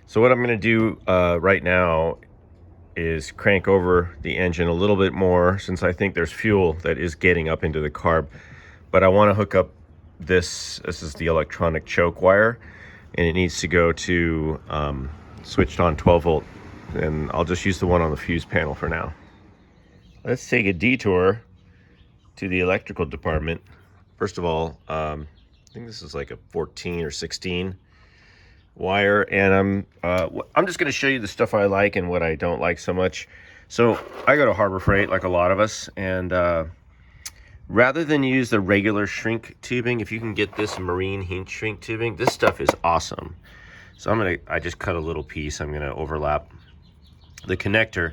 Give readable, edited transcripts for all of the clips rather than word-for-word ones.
So what I'm going to do right now is crank over the engine a little bit more, since I think there's fuel that is getting up into the carb. But I want to hook up this is the electronic choke wire, and it needs to go to switched on 12 volt, and I'll just use the one on the fuse panel for now. Let's take a detour to the electrical department. First of all, I think this is like a 14 or 16 wire, and I'm just going to show you the stuff I like and what I don't like so much. So I go to Harbor Freight like a lot of us, and rather than use the regular shrink tubing, if you can get this marine heat shrink tubing, this stuff is awesome. So I just cut a little piece. I'm gonna overlap the connector.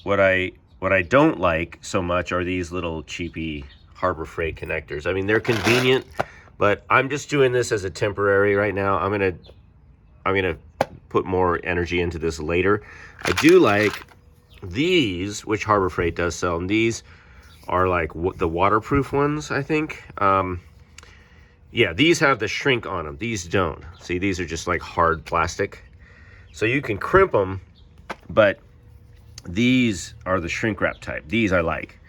What I don't like so much are these little cheapy Harbor Freight connectors. I mean, they're convenient, but I'm just doing this as a temporary right now. I'm gonna put more energy into this later. I do like these, which Harbor Freight does sell, and these are like the waterproof ones, I think. Yeah, these have the shrink on them. These don't. See, these are just like hard plastic. So you can crimp them, but these are the shrink wrap type. These I like.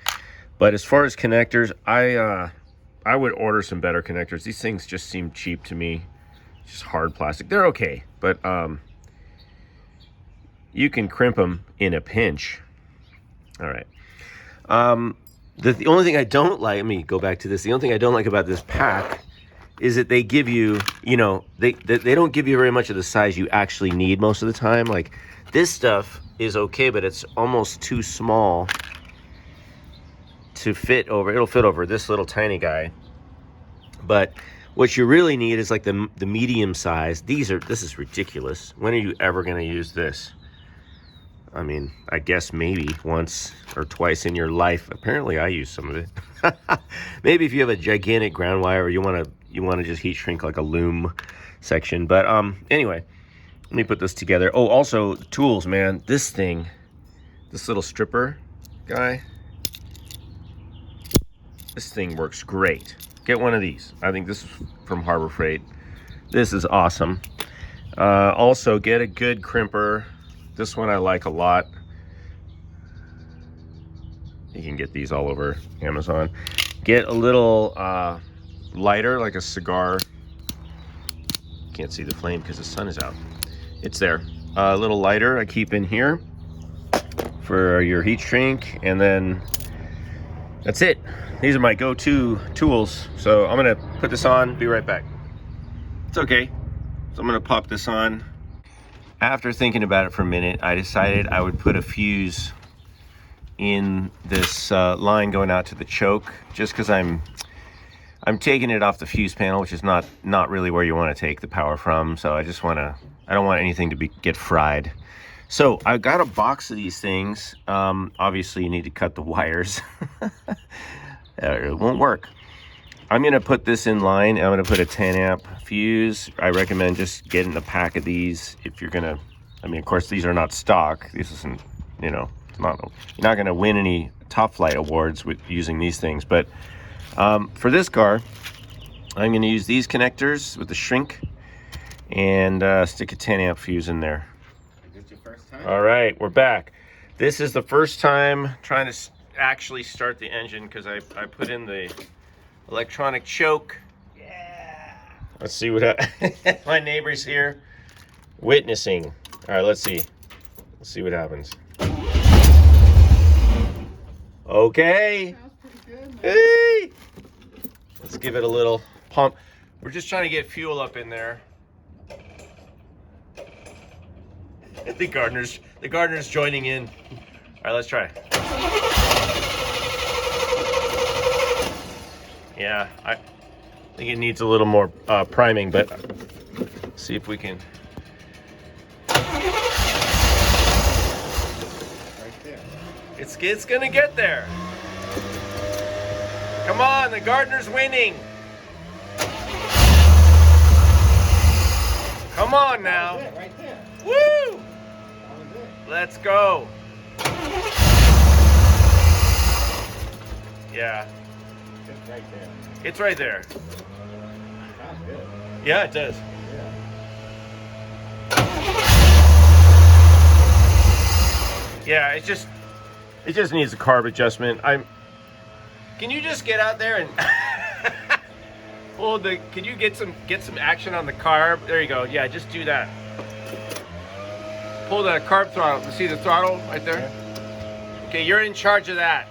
But as far as connectors, I would order some better connectors. These things just seem cheap to me. Just hard plastic. They're okay, but you can crimp them in a pinch. All right. The only thing I don't like, let me go back to this. The only thing I don't like about this pack is that they give you, they don't give you very much of the size you actually need most of the time. Like this stuff is okay, but it's almost too small to fit over. It'll fit over this little tiny guy. But what you really need is like the medium size. This is ridiculous. When are you ever going to use this? I mean, I guess maybe once or twice in your life. Apparently I use some of it. Maybe if you have a gigantic ground wire, or you want to just heat shrink like a loom section. But anyway, let me put this together. Oh, also tools, man. This little stripper guy, this thing works great. Get one of these. I think this is from Harbor Freight. This is awesome. Also, get a good crimper. This one I like a lot. You can get these all over Amazon. Get a little lighter, like a cigar. Can't see the flame because the sun is out. It's there. A little lighter I keep in here for your heat shrink, and then that's it. These are my go-to tools. So I'm gonna put this on, be right back. It's okay. So I'm gonna pop this on. After thinking about it for a minute, I decided I would put a fuse in this line going out to the choke, just because I'm taking it off the fuse panel, which is not really where you want to take the power from. So I don't want anything to get fried. So I got a box of these things. Obviously you need to cut the wires. It won't work. I'm gonna put this in line. I'm gonna put a 10 amp fuse. I recommend just getting a pack of these if you're gonna, I mean, of course these are not stock. This isn't, you're not gonna win any Top Flight awards with using these things. But for this car, I'm gonna use these connectors with the shrink and stick a 10 amp fuse in there. Is this your first time? All right, we're back. This is the first time trying to actually start the engine, because I put in the electronic choke. Yeah. Let's see what my neighbor's here witnessing. All right, let's see. Let's see what happens. Okay. Sounds pretty good, man. Hey. Let's give it a little pump. We're just trying to get fuel up in there. The gardener's joining in. All right, let's try. Yeah, I think it needs a little more priming, but see if we can. Right there. It's gonna get there. Come on, the gardener's winning. Come on now. That was it, right there. Woo! That was it. Let's go. Yeah, Just right there. it's right there. Sounds good. Yeah, it does. Yeah. Yeah, it just needs a carb adjustment. Can you just get out there and pull the? Can you get some action on the carb? There you go. Yeah, just do that. Pull the carb throttle. You see the throttle right there? Yeah. Okay, you're in charge of that.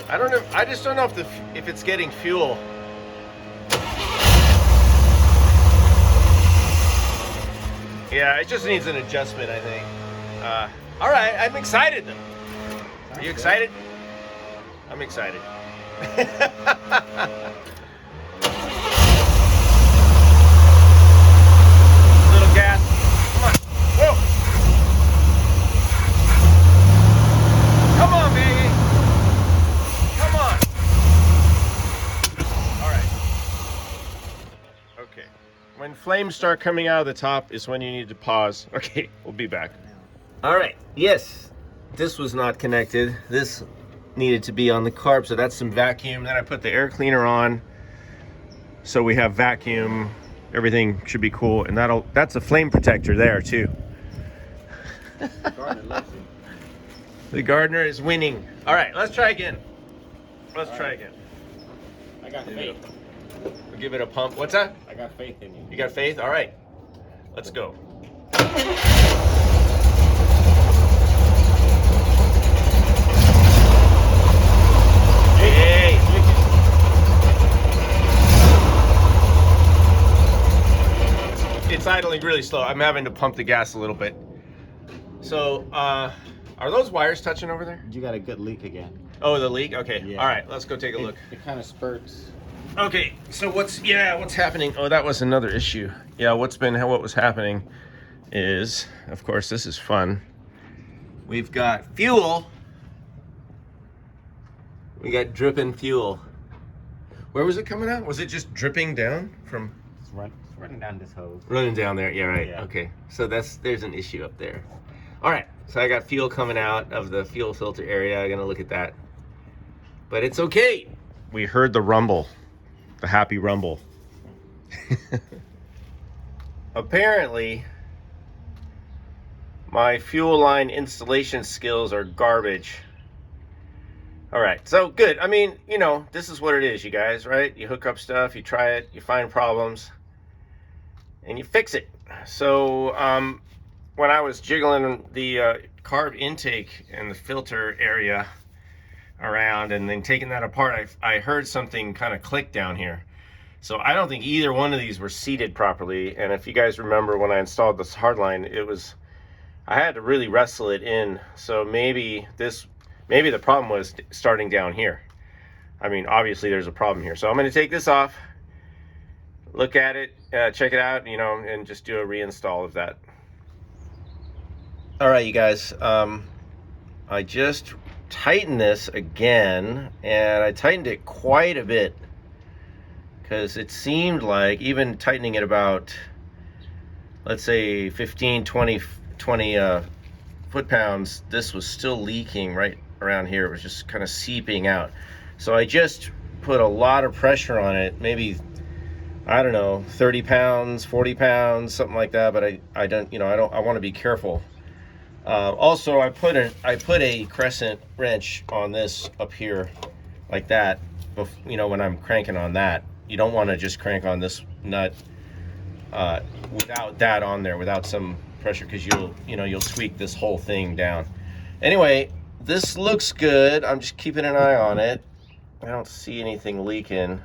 I don't know. I just don't know if it's getting fuel. Yeah, it just needs an adjustment, I think. All right, I'm excited though. Are you excited? I'm excited. Little gas. Come on. Whoa. Come on, baby. Come on. All right. Okay. When flames start coming out of the top is when you need to pause. Okay, we'll be back. All right. Yes, this was not connected. This needed to be on the carb, so that's some vacuum. Then I put the air cleaner on, so we have vacuum. Everything should be cool, and that's a flame protector there too. The gardener is winning. All right, let's try again. Let's try again. I got faith. We'll give it a pump. What's that? I got faith in you. You got faith? All right. Let's go. Hey. It's idling really slow. I'm having to pump the gas a little bit. So, are those wires touching over there? You got a good leak again. Oh, the leak? Okay. Yeah. All right, let's go take a look. It kind of spurts. Okay, so what's happening? Oh, that was another issue. Yeah, what was happening is, of course, this is fun. We've got fuel. We got dripping fuel. Where was it coming out? Was it just dripping down from? It's running down this hose. Running down there, yeah, right. Yeah. Okay, so there's an issue up there. All right, so I got fuel coming out of the fuel filter area. I'm gonna look at that, but it's okay. We heard the rumble, the happy rumble. Apparently, my fuel line installation skills are garbage. All right, so good. I mean, you know, this is what it is, you guys, right? You hook up stuff, you try it, you find problems, and you fix it. So when I was jiggling the carb intake and the filter area around and then taking that apart, I heard something kind of click down here. So I don't think either one of these were seated properly. And if you guys remember when I installed this hardline, I had to really wrestle it in. So maybe the problem was starting down here. I mean, obviously there's a problem here. So I'm going to take this off, look at it, check it out, you know, and just do a reinstall of that. All right, you guys, I just tightened this again, and I tightened it quite a bit because it seemed like even tightening it about, let's say 15, 20 foot-pounds, this was still leaking right around here. It was just kind of seeping out. So I just put a lot of pressure on it, maybe, I don't know, 30 pounds, 40 pounds, something like that. But I want to be careful. Also, I put a crescent wrench on this up here like that, you know, when I'm cranking on that. You don't want to just crank on this nut without that on there, without some pressure, because you'll tweak this whole thing down. Anyway, this looks good. I'm just keeping an eye on it. I don't see anything leaking.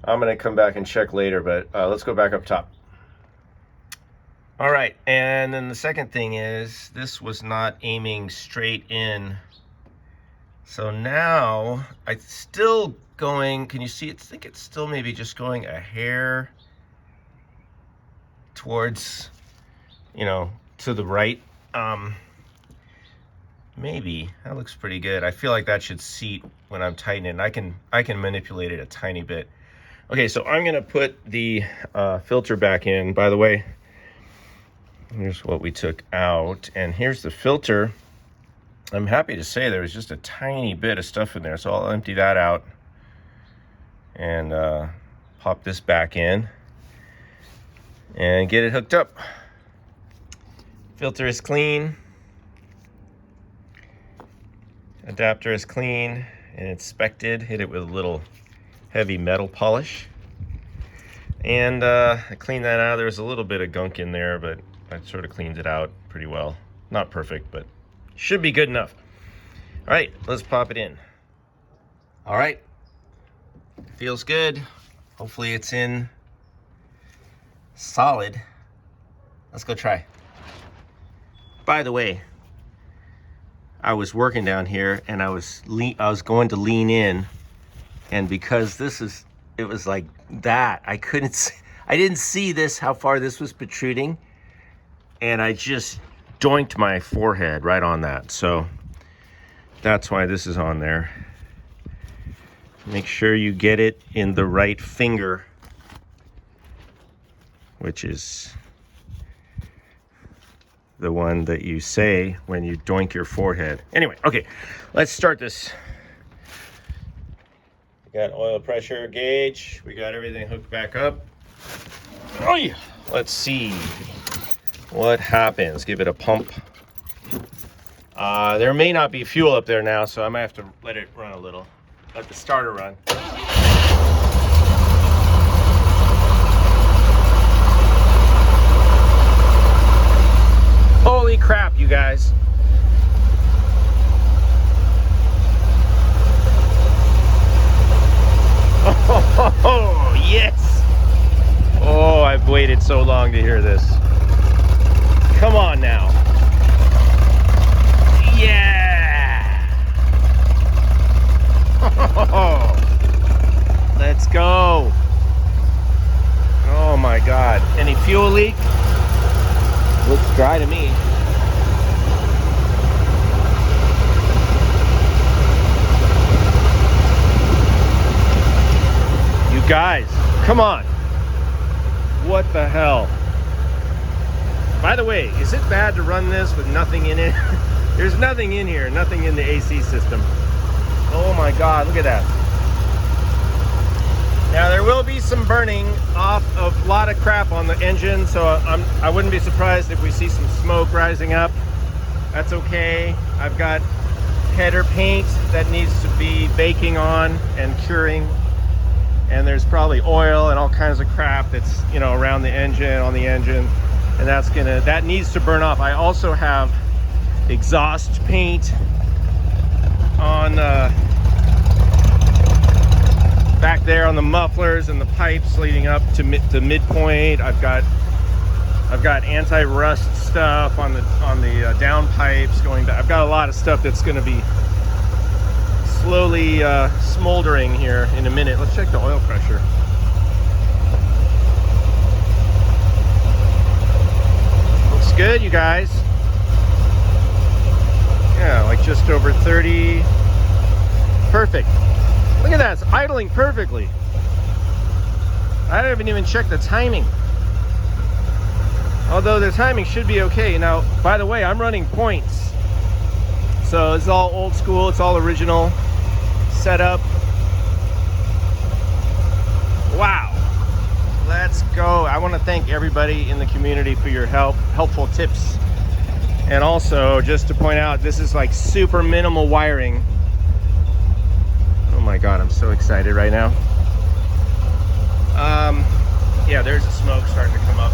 I'm gonna come back and check later, but let's go back up top. All right, and then the second thing is this was not aiming straight in. So now it's still going, can you see it? I think it's still maybe just going a hair towards, you know, to the right. Maybe that looks pretty good. I feel like that should seat when I'm tightening. I can manipulate it a tiny bit. Okay, so I'm gonna put the filter back in. By the way, here's what we took out, and here's the filter. I'm happy to say there was just a tiny bit of stuff in there, so I'll empty that out and pop this back in. and get it hooked up. Filter is clean. Adapter is clean and inspected. Hit it with a little heavy metal polish. And I cleaned that out. There's a little bit of gunk in there, but I sort of cleaned it out pretty well. Not perfect, but should be good enough. All right, let's pop it in. All right, feels good. Hopefully it's in solid. Let's go try. By the way, I was working down here and I was going to lean in, and because it was like that, I didn't see this, how far this was protruding, and I just doinked my forehead right on that. So that's why this is on there. Make sure you get it in the right finger, which is the one that you say when you doink your forehead. Anyway, okay, let's start this. We got oil pressure gauge. We got everything hooked back up. Oh yeah. Let's see what happens. Give it a pump. There may not be fuel up there now, so I might have to let it run a little. Let the starter run. Holy crap, you guys. Oh, yes. Oh, I've waited so long to hear this. Come on now. Yeah. Let's go. Oh my God. Any fuel leak? Looks dry to me. You guys, come on. What the hell? By the way, is it bad to run this with nothing in it? There's nothing in here, nothing in the AC system. Oh my God, look at that. Now there will be some burning off of a lot of crap on the engine, so I wouldn't be surprised if we see some smoke rising up. That's okay. I've got header paint that needs to be baking on and curing, and there's probably oil and all kinds of crap that's, you know, around the engine, on the engine, and that needs to burn off. I also have exhaust paint on back there on the mufflers and the pipes leading up to midpoint. I've got anti-rust stuff on the down pipes going back. I've got a lot of stuff that's going to be slowly smoldering here in a minute. Let's check the oil pressure. Looks good, you guys. Yeah, like just over 30. Perfect. Look at that, it's idling perfectly. I haven't even checked the timing. Although the timing should be okay. Now, by the way, I'm running points. So it's all old school, it's all original setup. Wow. Let's go. I want to thank everybody in the community for your helpful tips. And also, just to point out, this is like super minimal wiring. Oh my God, I'm so excited right now. Yeah, there's the smoke starting to come up.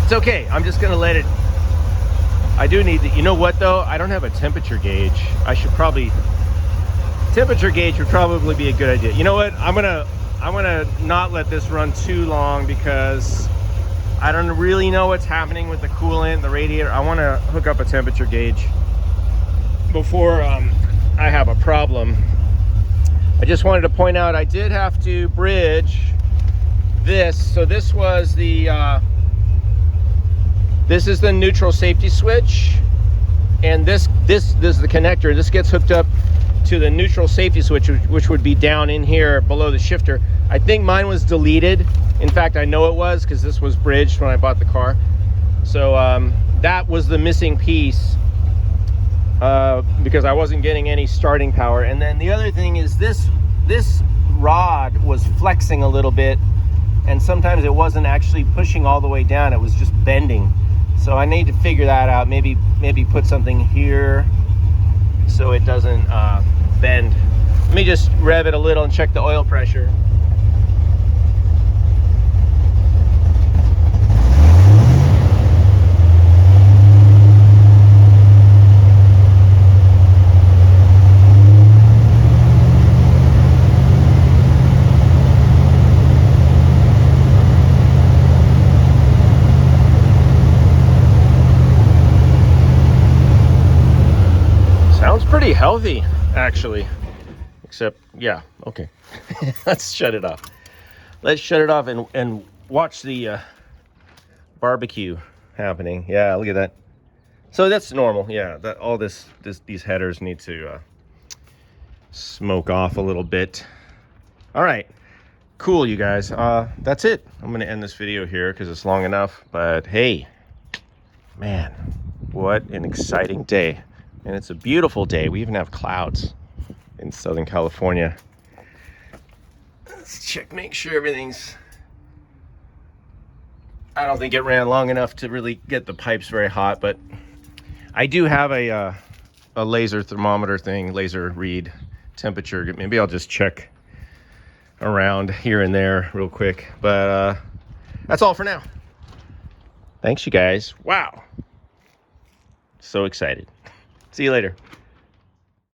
It's okay, I'm just gonna let it. I do need to, you know what though? I don't have a temperature gauge. I should probably, temperature gauge would probably be a good idea. You know what? I'm gonna not let this run too long because I don't really know what's happening with the coolant, the radiator. I want to hook up a temperature gauge before I have a problem. I just wanted to point out I did have to bridge this. So this was the this is the neutral safety switch, and this is the connector. This gets hooked up to the neutral safety switch, which would be down in here below the shifter. I think mine was deleted. In fact, I know it was because this was bridged when I bought the car. So that was the missing piece because I wasn't getting any starting power. And then the other thing is this rod was flexing a little bit and sometimes it wasn't actually pushing all the way down, it was just bending. So I need to figure that out. Maybe put something here so it doesn't bend. Let me just rev it a little and check the oil pressure. Sounds pretty healthy, actually. Except, yeah, okay. Let's shut it off. Let's shut it off and watch the barbecue happening. Yeah, look at that. So that's normal. Yeah, that all these headers need to smoke off a little bit. All right, cool, you guys. That's it. I'm gonna end this video here because it's long enough. But hey, man, what an exciting day! And it's a beautiful day. We even have clouds in Southern California. Let's check, make sure everything's... I don't think it ran long enough to really get the pipes very hot, but I do have a laser thermometer thing, laser read temperature. Maybe I'll just check around here and there real quick. But that's all for now. Thanks, you guys. Wow. So excited. See you later.